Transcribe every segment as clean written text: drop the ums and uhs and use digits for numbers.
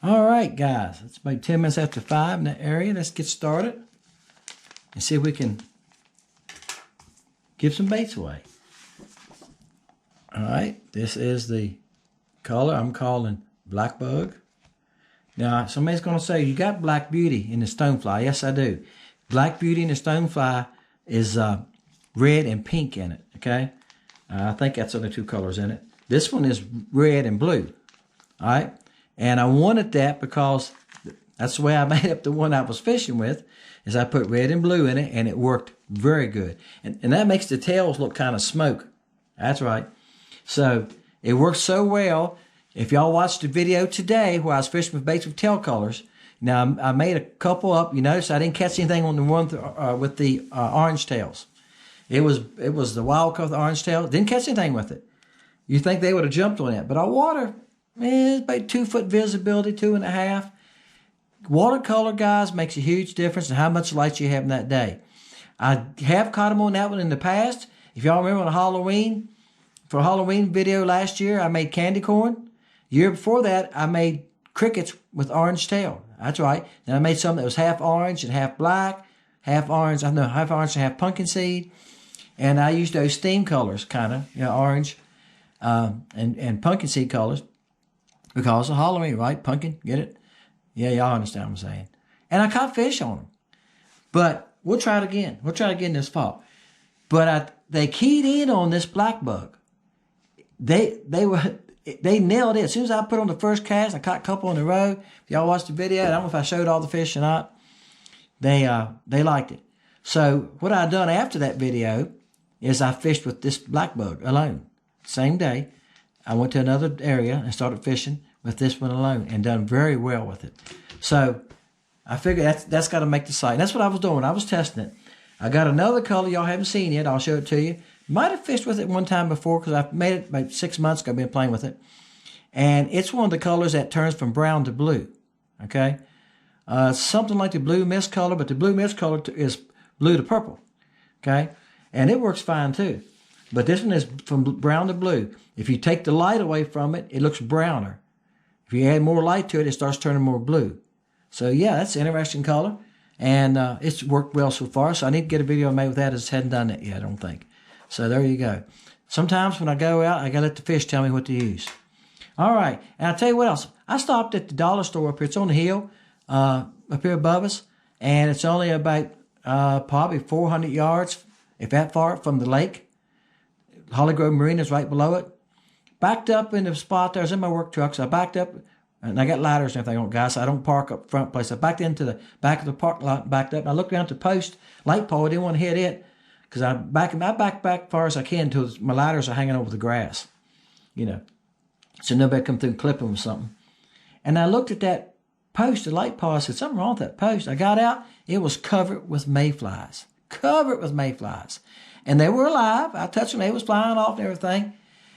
All right, guys, it's about 10 minutes after 5 in that area. Let's get started and see if we can give some baits away. All right, this is the color I'm calling Black Bug. Now, somebody's going to say, you got Black Beauty in the Stonefly. Yes, I do. Black Beauty in the Stonefly is red and pink in it, okay? I think that's the only two colors in it. This one is red and blue, all right? And I wanted that because that's the way I made up the one I was fishing with, is I put red and blue in it, and it worked very good. And that makes the tails look kind of smoke. That's right. So it works so well. If y'all watched the video today where I was fishing with baits with tail colors, now I made a couple up. You notice I didn't catch anything on the one with the orange tails. It was the wild color, the orange tail. Didn't catch anything with it. You think they would have jumped on it, but our water, it's about 2 foot visibility, 2.5. Watercolor, guys, makes a huge difference in how much light you have in that day. I have caught them on that one in the past. If y'all remember on Halloween, for a Halloween video last year, I made candy corn. Year before that, I made crickets with orange tail. That's right. Then I made something that was half orange and half black, half orange and half pumpkin seed. And I used those steam colors, kind of, you know, orange and pumpkin seed colors because of Halloween, right? Pumpkin, get it? Yeah, y'all understand what I'm saying. And I caught fish on them. But we'll try it again. We'll try it again this fall. But they keyed in on this black bug. They nailed it. As soon as I put on the first cast, I caught a couple in a row. If y'all watched the video, I don't know if I showed all the fish or not. They liked it. So what I done after that video is I fished with this black bug alone. Same day, I went to another area and started fishing with this one alone and done very well with it. So I figured that's got to make the sight. And that's what I was doing. I was testing it. I got another color y'all haven't seen yet. I'll show it to you. Might have fished with it one time before because I've made it about 6 months ago. I've been playing with it. And it's one of the colors that turns from brown to blue. Okay? Something like the blue mist color, but the blue mist color is blue to purple. Okay? And it works fine too. But this one is from brown to blue. If you take the light away from it, it looks browner. If you add more light to it, it starts turning more blue. So yeah, that's an interesting color. And it's worked well so far. So I need to get a video made with that. I just hadn't done it yet, I don't think. So there you go. Sometimes when I go out, I got to let the fish tell me what to use. All right. And I'll tell you what else. I stopped at the dollar store up here. It's on the hill up here above us. And it's only about probably 400 yards, if that far, from the lake. Holly Grove Marina is right below it. Backed up in the spot there. I was in my work truck, so I backed up. And I got ladders and everything on, guys, so I don't park up front place. I backed into the back of the parking lot, backed up. And I looked around at the post light pole. I didn't want to hit it because I back far as I can until my ladders are hanging over the grass, you know, so nobody come through and clip them or something. And I looked at that post, the light pole. I said, something wrong with that post. I got out. It was covered with mayflies. Covered with mayflies. And they were alive. I touched them. They was flying off and everything.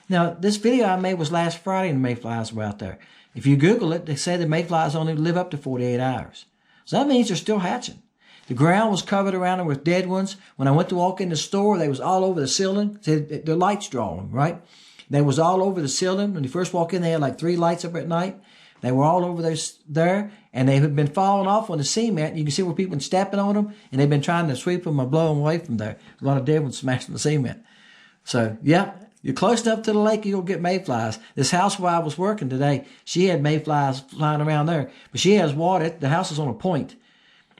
Now, this video I made was last Friday and the mayflies were out there. If you Google it, they say the mayflies only live up to 48 hours. So that means they're still hatching. The ground was covered around them with dead ones. When I went to walk in the store, they was all over the ceiling. The lights draw them, right? They was all over the ceiling. When you first walk in, they had like 3 lights up at night. They were all over there, and they had been falling off on the cement. You can see where people been stepping on them, and they've been trying to sweep them or blow them away from there. A lot of dead ones smashing the cement. So, yeah, you're close enough to the lake, you'll get mayflies. This house where I was working today, she had mayflies flying around there. But she has water. The house is on a point.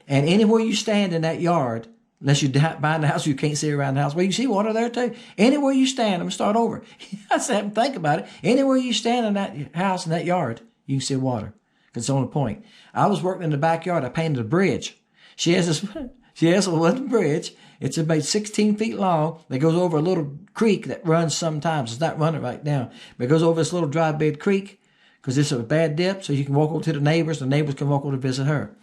And anywhere you stand in that yard, unless you're behind the house, you can't see around the house. Well, you see water there too. Anywhere you stand, I'm going to start over. I said, and think about it. Anywhere you stand in that house, in that yard, you can see water because it's on a point. I was working in the backyard. I painted a bridge. She has a wooden bridge. It's about 16 feet long that goes over a little creek that runs sometimes. It's not running right now, but it goes over this little dry bed creek because it's a bad dip, so you can walk over to the neighbors. The neighbors can walk over to visit her.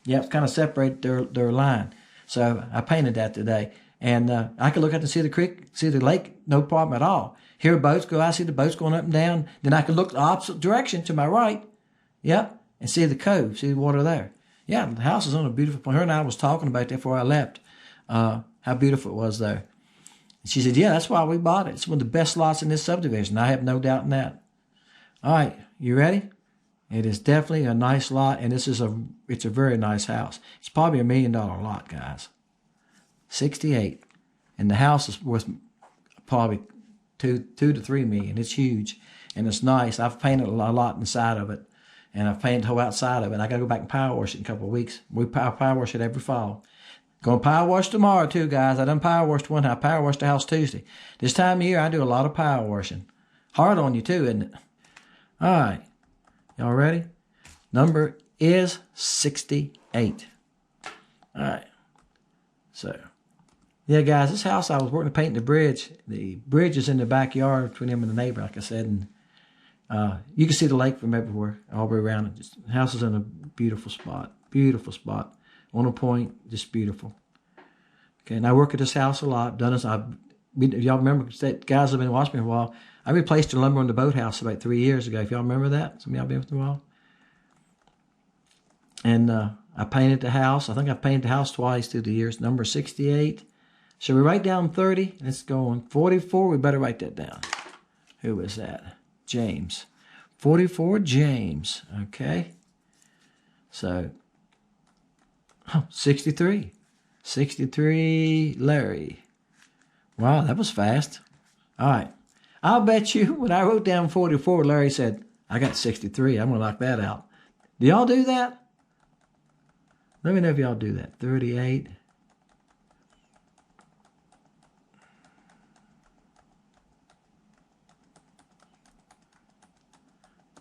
Yeah, it's kind of separate their line. So I painted that today. And I could look out and see the creek, see the lake, no problem at all. Hear boats go, I see the boats going up and down. Then I could look the opposite direction to my right. Yep, and see the cove, see the water there. Yeah, the house is on a beautiful point. Her and I was talking about that before I left. how beautiful it was there. And she said, yeah, that's why we bought it. It's one of the best lots in this subdivision. I have no doubt in that. All right, you ready? It is definitely a nice lot, and it's a very nice house. It's probably $1 million lot, guys. 68, and the house is worth probably two to 3 million. It's huge, and it's nice. I've painted a lot inside of it, and I've painted the whole outside of it. I got to go back and power wash it in a couple of weeks. We power wash it every fall. Going to power wash tomorrow too, guys. I done power washed one time. I power washed the house Tuesday. This time of year, I do a lot of power washing. Hard on you too, isn't it? All right. Y'all ready? Number is 68. All right. So, yeah, guys, this house, I was working to paint the bridge. The bridge is in the backyard between him and the neighbor, like I said. And you can see the lake from everywhere, all the way around it. The house is in a beautiful spot. Beautiful spot. On a point, just beautiful. Okay, and I work at this house a lot. Done this. Y'all remember, guys have been watching me for a while. I replaced the lumber on the boathouse about 3 years ago. If y'all remember that, some of y'all been with me a while. And I painted the house. I think I've painted the house twice through the years. Number 68. Should we write down 30? Let's go on. 44. We better write that down. Who was that? James. 44 James. Okay. So. 63. 63 Larry. Wow, that was fast. All right. I'll bet you when I wrote down 44, Larry said, I got 63. I'm going to knock that out. Do y'all do that? Let me know if y'all do that. 38.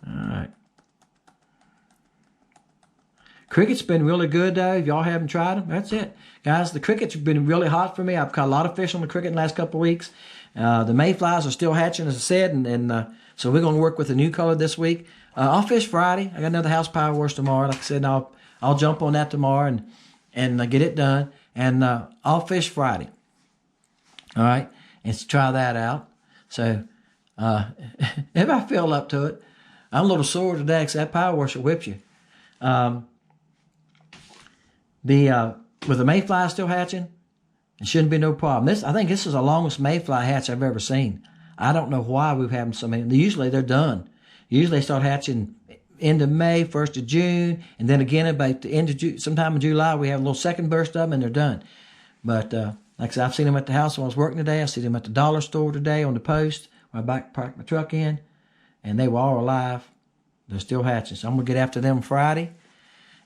All right. Cricket's been really good, though. If y'all haven't tried them, that's it. Guys, the cricket's been really hot for me. I've caught a lot of fish on the cricket in the last couple of weeks. The mayflies are still hatching, as I said, and so we're going to work with a new color this week. I'll fish Friday. I got another house power wash tomorrow. Like I said, I'll jump on that tomorrow and get it done. And I'll fish Friday. All right? And try that out. So if I feel up to it, I'm a little sore today because that power wash will whip you. With the mayfly still hatching, it shouldn't be no problem. I think this is the longest mayfly hatch I've ever seen. I don't know why we've had so many. Usually they're done. Usually they start hatching end of May, 1st of June, and then again about the end of June, sometime in July, we have a little second burst of them and they're done. But like I said, I've seen them at the house when I was working today. I see them at the dollar store today on the post where I parked my truck in, and they were all alive. They're still hatching. So I'm going to get after them Friday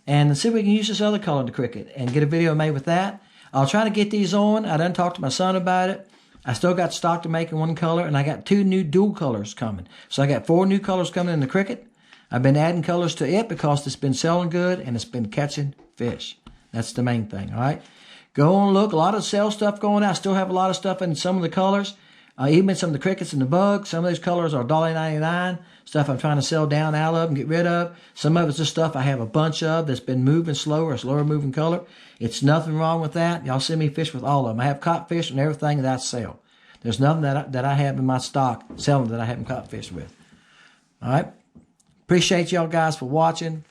and see if we can use this other color in the cricket and get a video made with that. I'll try to get these on. I done talked to my son about it. I still got stock to make in one color, and I got 2 new dual colors coming. So I got 4 new colors coming in the cricket. I've been adding colors to it because it's been selling good and it's been catching fish. That's the main thing, all right? Go on, look. A lot of sale stuff going out. I still have a lot of stuff in some of the colors. Even some of the crickets and the bugs. Some of those colors are $1.99. Stuff I'm trying to sell down out of and get rid of. Some of it's just stuff I have a bunch of that's been moving slower, a slower moving color. It's nothing wrong with that. Y'all see me fish with all of them. I have caught fish and everything that I sell. There's nothing that I have in my stock selling that I haven't caught fish with. All right? Appreciate y'all guys for watching,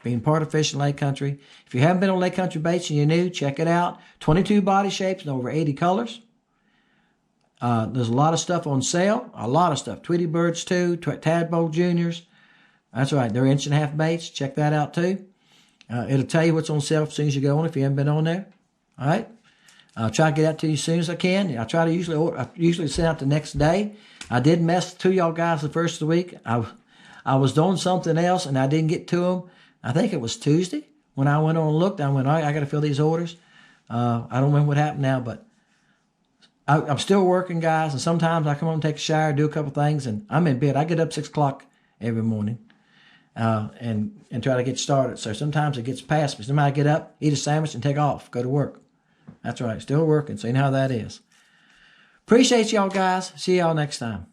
being part of Fishing Lake Country. If you haven't been on Lake Country Baits and you're new, check it out. 22 body shapes and over 80 colors. There's a lot of stuff on sale. A lot of stuff. Tweety Birds too. Tadpole Juniors. That's right. They're 1.5 inch baits. Check that out too. It'll tell you what's on sale as soon as you go on if you haven't been on there. All right. I'll try to get out to you as soon as I can. I try to usually send out the next day. I did mess to y'all guys the first of the week. I was doing something else and I didn't get to them. I think it was Tuesday when I went on and looked. I went, all right, I got to fill these orders. I don't remember what happened now, but I'm still working, guys. And sometimes I come home, take a shower, do a couple things, and I'm in bed. I get up 6 o'clock every morning and try to get started. So sometimes it gets past me. Sometimes I get up, eat a sandwich, and take off, go to work. That's right, still working. So you know how that is. Appreciate y'all, guys. See y'all next time.